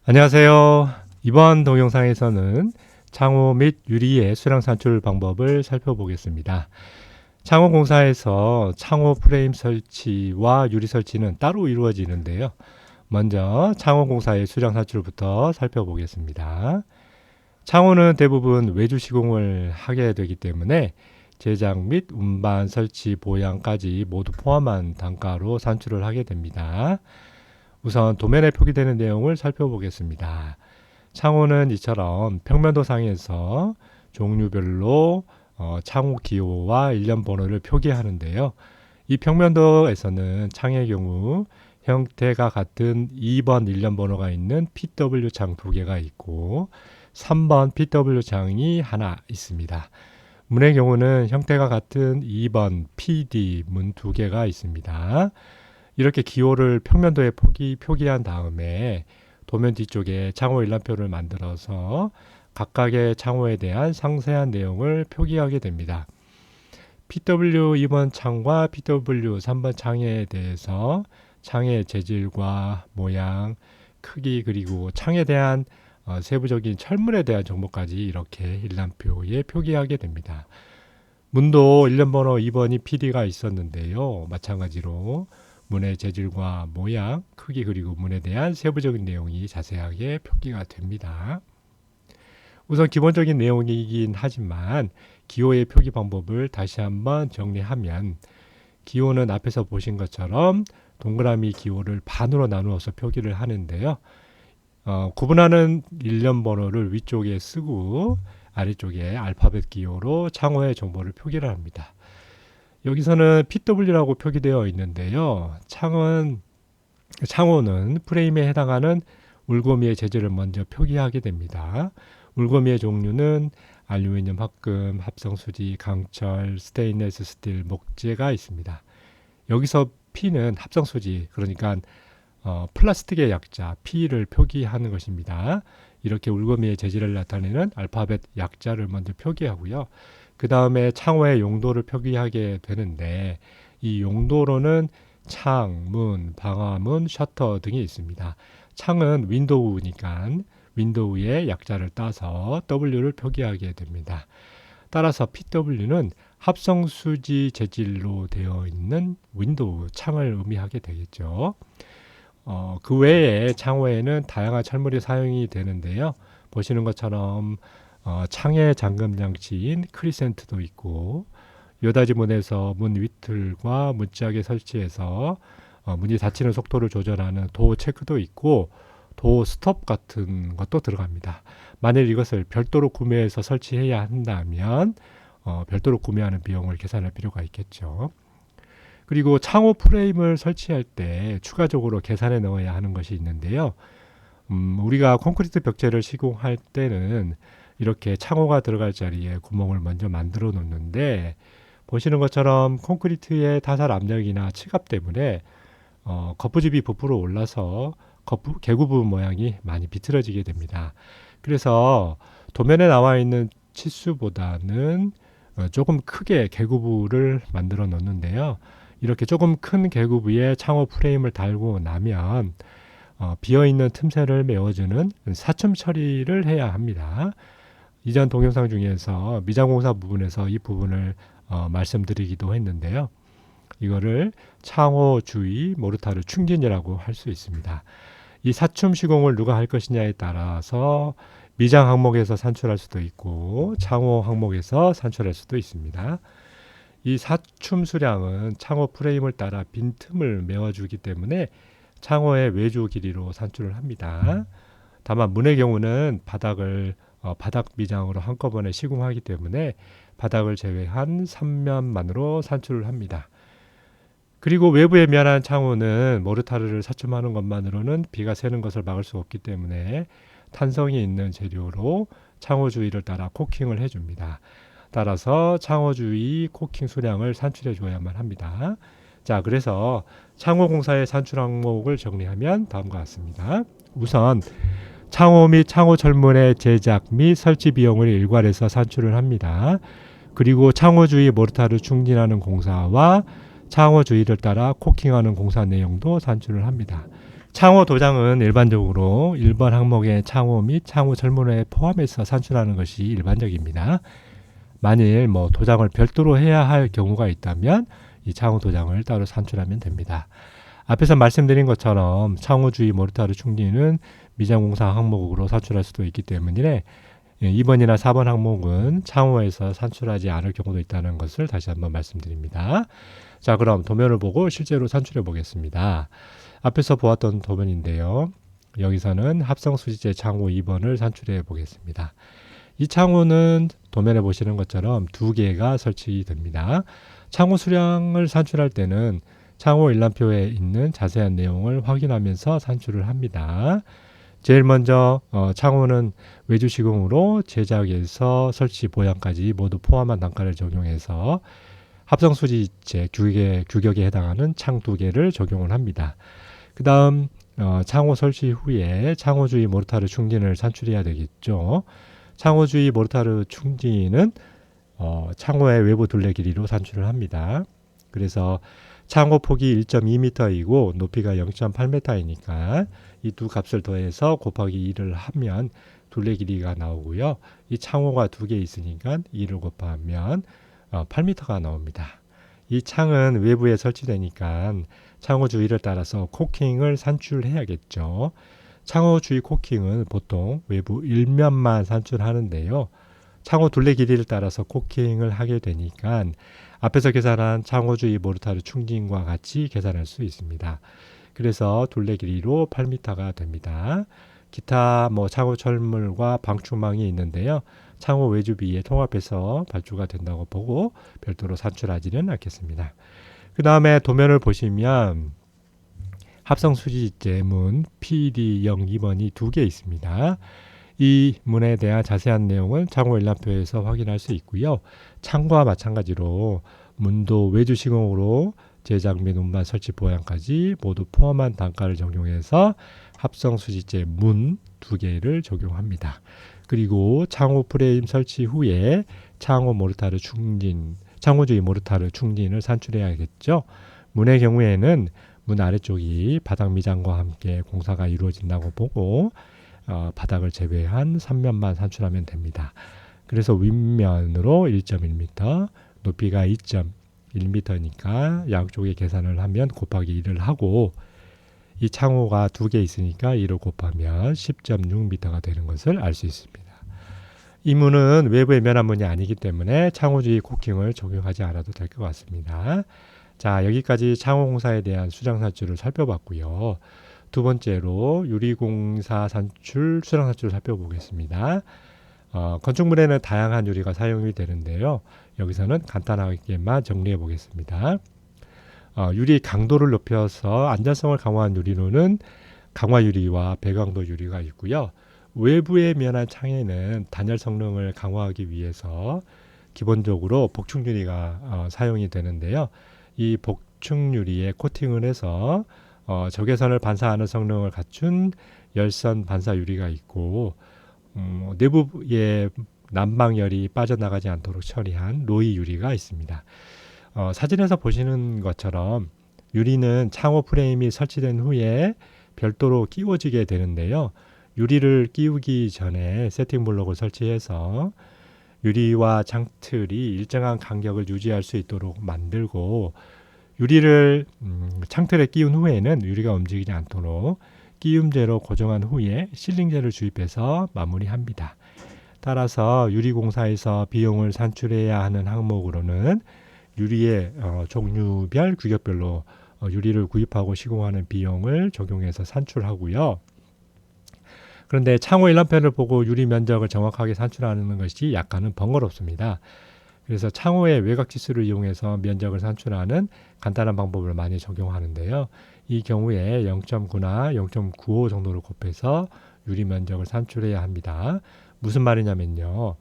안녕하세요. 이번 동영상에서는 창호 및 유리의 수량 산출 방법을 살펴보겠습니다. 창호공사에서 창호 프레임 설치와 유리 설치는 따로 이루어지는데요. 먼저 창호공사의 수량 산출부터 살펴보겠습니다. 창호는 대부분 외주 시공을 하게 되기 때문에 제작 및 운반, 설치, 보양까지 모두 포함한 단가로 산출을 하게 됩니다. 우선 도면에 표기되는 내용을 살펴보겠습니다. 창호는 이처럼 평면도상에서 종류별로 창호 기호와 일련 번호를 표기하는데요. 이 평면도에서는 창의 경우 형태가 같은 2번 일련 번호가 있는 PW 창 2개가 있고 3번 PW 창이 하나 있습니다. 문의 경우는 형태가 같은 2번 PD 문 2개가 있습니다. 이렇게 기호를 평면도에 표기한 다음에 도면 뒤쪽에 창호 일람표를 만들어서 각각의 창호에 대한 상세한 내용을 표기하게 됩니다. PW 2번 창과 PW 3번 창에 대해서 창의 재질과 모양, 크기 그리고 창에 대한 세부적인 철문에 대한 정보까지 이렇게 일람표에 표기하게 됩니다. 문도 일련번호 2번이 PD가 있었는데요. 마찬가지로 문의 재질과 모양, 크기 그리고 문에 대한 세부적인 내용이 자세하게 표기가 됩니다. 우선 기본적인 내용이긴 하지만 기호의 표기 방법을 다시 한번 정리하면 기호는 앞에서 보신 것처럼 동그라미 기호를 반으로 나누어서 표기를 하는데요. 구분하는 일련 번호를 위쪽에 쓰고 아래쪽에 알파벳 기호로 창호의 정보를 표기를 합니다. 여기서는 PW라고 표기되어 있는데요. 창호는 프레임에 해당하는 울고미의 재질을 먼저 표기하게 됩니다. 울고미의 종류는 알루미늄, 합금, 합성수지, 강철, 스테인레스 스틸, 목재가 있습니다. 여기서 P는 합성수지, 그러니까 플라스틱의 약자 P를 표기하는 것입니다. 이렇게 울고미의 재질을 나타내는 알파벳 약자를 먼저 표기하고요. 그 다음에 창호의 용도를 표기하게 되는데 이 용도로는 창, 문, 방화문, 셔터 등이 있습니다. 창은 윈도우니까 윈도우의 약자를 따서 W를 표기하게 됩니다. 따라서 PW는 합성수지 재질로 되어 있는 윈도우 창을 의미하게 되겠죠. 그 외에 창호에는 다양한 철물이 사용이 되는데요. 보시는 것처럼 창의 잠금 장치인 크리센트도 있고 요다지 문에서 문 위틀과 문짝에 설치해서 문이 닫히는 속도를 조절하는 도어 체크도 있고 도어 스톱 같은 것도 들어갑니다. 만일 이것을 별도로 구매해서 설치해야 한다면 별도로 구매하는 비용을 계산할 필요가 있겠죠. 그리고 창호 프레임을 설치할 때 추가적으로 계산해 넣어야 하는 것이 있는데요. 우리가 콘크리트 벽체를 시공할 때는 이렇게 창호가 들어갈 자리에 구멍을 먼저 만들어 놓는데 보시는 것처럼 콘크리트의 타살 압력이나 치갑 때문에 겉부집이 부풀어 올라서 개구부 모양이 많이 비틀어지게 됩니다. 그래서 도면에 나와 있는 치수보다는 조금 크게 개구부를 만들어 놓는데요. 이렇게 조금 큰 개구부에 창호 프레임을 달고 나면 비어있는 틈새를 메워주는 사춤 처리를 해야 합니다. 이전 동영상 중에서 미장공사 부분에서 이 부분을 말씀드리기도 했는데요. 이거를 창호 주위 모르타르 충진이라고 할 수 있습니다. 이 사춤 시공을 누가 할 것이냐에 따라서 미장 항목에서 산출할 수도 있고 창호 항목에서 산출할 수도 있습니다. 이 사춤 수량은 창호 프레임을 따라 빈틈을 메워주기 때문에 창호의 외주 길이로 산출을 합니다. 다만 문의 경우는 바닥 미장으로 한꺼번에 시공하기 때문에 바닥을 제외한 3면만으로 산출을 합니다. 그리고 외부에 미안한 창호는 모르타르를 사춤하는 것만으로는 비가 새는 것을 막을 수 없기 때문에 탄성이 있는 재료로 창호 주위를 따라 코킹을 해줍니다. 따라서 창호 주위 코킹 수량을 산출해 줘야만 합니다. 자, 그래서 창호 공사의 산출 항목을 정리하면 다음과 같습니다. 우선 창호 및 창호 철문의 제작 및 설치 비용을 일괄해서 산출을 합니다. 그리고 창호 주위 모르타르 충진하는 공사와 창호 주위를 따라 코킹하는 공사 내용도 산출을 합니다. 창호 도장은 일반적으로 1번 항목의 창호 및 창호 설문에 포함해서 산출하는 것이 일반적입니다. 만일 도장을 별도로 해야 할 경우가 있다면 이 창호 도장을 따로 산출하면 됩니다. 앞에서 말씀드린 것처럼 창호주의 모르타르 충진은 미장공사 항목으로 산출할 수도 있기 때문에 2번이나 4번 항목은 창호에서 산출하지 않을 경우도 있다는 것을 다시 한번 말씀드립니다. 자, 그럼 도면을 보고 실제로 산출해 보겠습니다. 앞에서 보았던 도면인데요. 여기서는 합성수지제 창호 2번을 산출해 보겠습니다. 이 창호는 도면에 보시는 것처럼 2개가 설치됩니다. 창호 수량을 산출할 때는 창호 일람표에 있는 자세한 내용을 확인하면서 산출을 합니다. 제일 먼저 창호는 외주 시공으로 제작에서 설치 보양까지 모두 포함한 단가를 적용해서 합성수지제 규격에 해당하는 창 2개를 적용을 합니다. 그 다음 창호 설치 후에 창호주의 모르타르 충진을 산출해야 되겠죠. 창호주의 모르타르 충진은 창호의 외부 둘레 길이로 산출을 합니다. 그래서 창호 폭이 1.2m이고 높이가 0.8m이니까 이 두 값을 더해서 곱하기 2를 하면 둘레 길이가 나오고요. 이 창호가 2개 있으니까 2를 곱하면 8m가 나옵니다. 이 창은 외부에 설치되니까 창호 주위를 따라서 코킹을 산출해야겠죠. 창호 주위 코킹은 보통 외부 1면만 산출하는데요. 창호 둘레 길이를 따라서 코킹을 하게 되니까 앞에서 계산한 창호 주위 모르타르 충진과 같이 계산할 수 있습니다. 그래서 둘레 길이로 8m가 됩니다. 기타 창호 철물과 방충망이 있는데요. 창호 외주비에 통합해서 발주가 된다고 보고 별도로 산출하지는 않겠습니다. 그 다음에 도면을 보시면 합성수지제 문 PD02번이 2개 있습니다. 이 문에 대한 자세한 내용은 창호 일람표에서 확인할 수 있고요. 창과 마찬가지로 문도 외주 시공으로 제작 및 운반 설치 보양까지 모두 포함한 단가를 적용해서 합성수지제 문 2개를 적용합니다. 그리고 창호 프레임 설치 후에 창호주의 모르타르 충진을 산출해야겠죠. 문의 경우에는 문 아래쪽이 바닥 미장과 함께 공사가 이루어진다고 보고 바닥을 제외한 3면만 산출하면 됩니다. 그래서 윗면으로 1.1m, 높이가 2.1m니까 양쪽에 계산을 하면 곱하기 1을 하고 이 창호가 2개 있으니까 2를 곱하면 10.6m가 되는 것을 알 수 있습니다. 이 문은 외부의 면한문이 아니기 때문에 창호주의 코킹을 적용하지 않아도 될 것 같습니다. 자, 여기까지 창호공사에 대한 수량산출을 살펴봤고요. 두 번째로 유리공사 산출, 수량산출을 살펴보겠습니다. 건축물에는 다양한 유리가 사용이 되는데요. 여기서는 간단하게만 정리해 보겠습니다. 유리 강도를 높여서 안전성을 강화한 유리로는 강화유리와 배강도 유리가 있고요. 외부의 면한 창에는 단열 성능을 강화하기 위해서 기본적으로 복층유리가 사용이 되는데요. 이 복층유리에 코팅을 해서 적외선을 반사하는 성능을 갖춘 열선 반사 유리가 있고 내부에 난방열이 빠져나가지 않도록 처리한 로이 유리가 있습니다. 사진에서 보시는 것처럼 유리는 창호 프레임이 설치된 후에 별도로 끼워지게 되는데요. 유리를 끼우기 전에 세팅 블록을 설치해서 유리와 창틀이 일정한 간격을 유지할 수 있도록 만들고 유리를 창틀에 끼운 후에는 유리가 움직이지 않도록 끼움제로 고정한 후에 실링제를 주입해서 마무리합니다. 따라서 유리공사에서 비용을 산출해야 하는 항목으로는 유리의 종류별 규격별로 유리를 구입하고 시공하는 비용을 적용해서 산출하고요. 그런데 창호 일람표를 보고 유리 면적을 정확하게 산출하는 것이 약간은 번거롭습니다. 그래서 창호의 외곽 지수를 이용해서 면적을 산출하는 간단한 방법을 많이 적용하는데요. 이 경우에 0.9나 0.95 정도를 곱해서 유리 면적을 산출해야 합니다. 무슨 말이냐면요.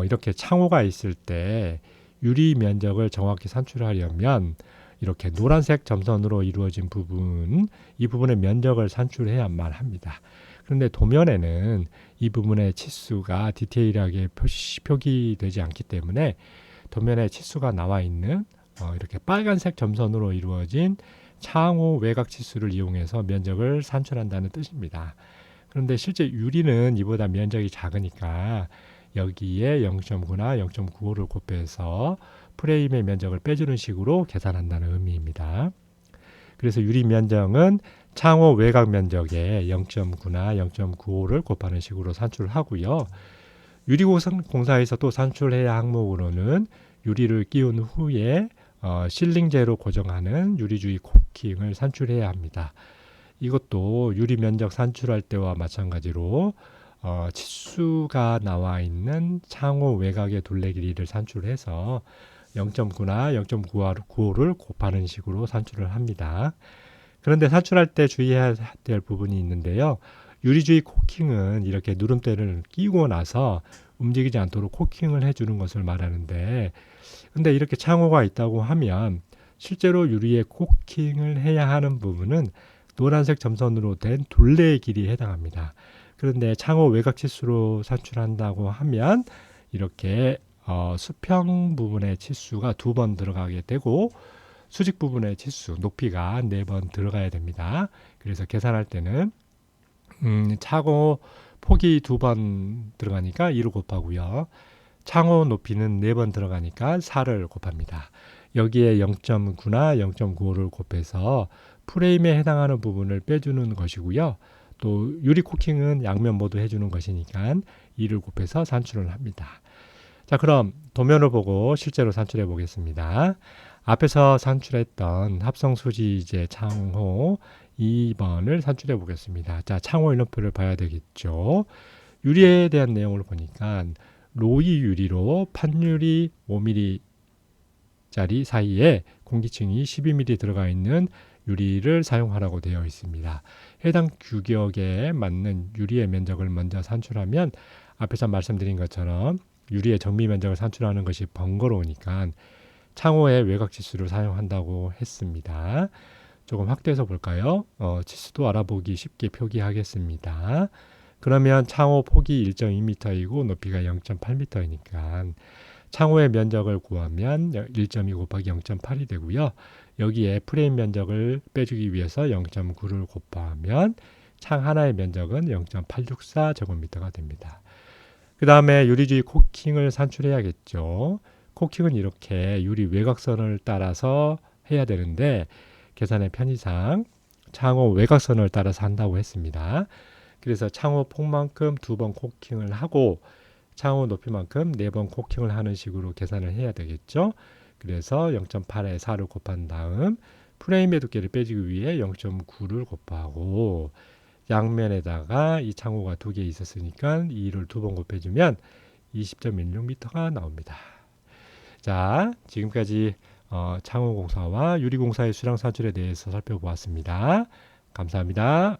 이렇게 창호가 있을 때 유리 면적을 정확히 산출하려면 이렇게 노란색 점선으로 이루어진 부분, 이 부분의 면적을 산출해야만 합니다. 그런데 도면에는 이 부분의 치수가 디테일하게 표기되지 않기 때문에 도면에 치수가 나와 있는 이렇게 빨간색 점선으로 이루어진 창호 외곽 치수를 이용해서 면적을 산출한다는 뜻입니다. 그런데 실제 유리는 이보다 면적이 작으니까 여기에 0.9나 0.95를 곱해서 프레임의 면적을 빼주는 식으로 계산한다는 의미입니다. 그래서 유리 면적은 창호 외곽 면적에 0.9나 0.95를 곱하는 식으로 산출을 하고요. 유리공사에서 또 산출해야 항목으로는 유리를 끼운 후에 실링제로 고정하는 유리주의 코킹을 산출해야 합니다. 이것도 유리 면적 산출할 때와 마찬가지로 치수가 나와 있는 창호 외곽의 둘레 길이를 산출해서 0.9나 0.95를 곱하는 식으로 산출을 합니다. 그런데 산출할 때 주의해야 될 부분이 있는데요. 유리주의 코킹은 이렇게 누름대를 끼고 나서 움직이지 않도록 코킹을 해주는 것을 말하는데, 근데 이렇게 창호가 있다고 하면 실제로 유리에 코킹을 해야 하는 부분은 노란색 점선으로 된 둘레의 길이에 해당합니다. 그런데 창호 외곽 치수로 산출한다고 하면 이렇게 수평 부분의 치수가 2번 들어가게 되고 수직 부분의 치수, 높이가 4번 들어가야 됩니다. 그래서 계산할 때는 창호 폭이 2번 들어가니까 2를 곱하고요. 창호 높이는 4번 들어가니까 4를 곱합니다. 여기에 0.9나 0.95를 곱해서 프레임에 해당하는 부분을 빼주는 것이고요. 또 유리 코킹은 양면 모두 해주는 것이니까 2를 곱해서 산출을 합니다. 자, 그럼 도면을 보고 실제로 산출해 보겠습니다. 앞에서 산출했던 합성 수지제 창호 2번을 산출해 보겠습니다. 자, 창호 일론표를 봐야 되겠죠. 유리에 대한 내용을 보니까 로이 유리로 판유리 5mm짜리 사이에 공기층이 12mm 들어가 있는 유리를 사용하라고 되어 있습니다. 해당 규격에 맞는 유리의 면적을 먼저 산출하면 앞에서 말씀드린 것처럼 유리의 정미 면적을 산출하는 것이 번거로우니까 창호의 외곽 치수를 사용한다고 했습니다. 조금 확대해서 볼까요? 치수도 알아보기 쉽게 표기하겠습니다. 그러면 창호 폭이 1.2m이고 높이가 0.8m이니까 창호의 면적을 구하면 1.2 곱하기 0.8이 되고요. 여기에 프레임 면적을 빼주기 위해서 0.9를 곱하면 창 하나의 면적은 0.864 제곱미터가 됩니다. 그 다음에 유리주의 코킹을 산출해야겠죠. 코킹은 이렇게 유리 외곽선을 따라서 해야 되는데 계산의 편의상 창호 외곽선을 따라서 한다고 했습니다. 그래서 창호 폭만큼 2번 코킹을 하고 창호 높이만큼 4번 코킹을 하는 식으로 계산을 해야 되겠죠. 그래서 0.8에 4를 곱한 다음 프레임의 두께를 빼주기 위해 0.9를 곱하고 양면에다가 이 창호가 2개 있었으니까 2를 2번 곱해주면 20.16m가 나옵니다. 자, 지금까지 창호 공사와 유리 공사의 수량 산출에 대해서 살펴보았습니다. 감사합니다.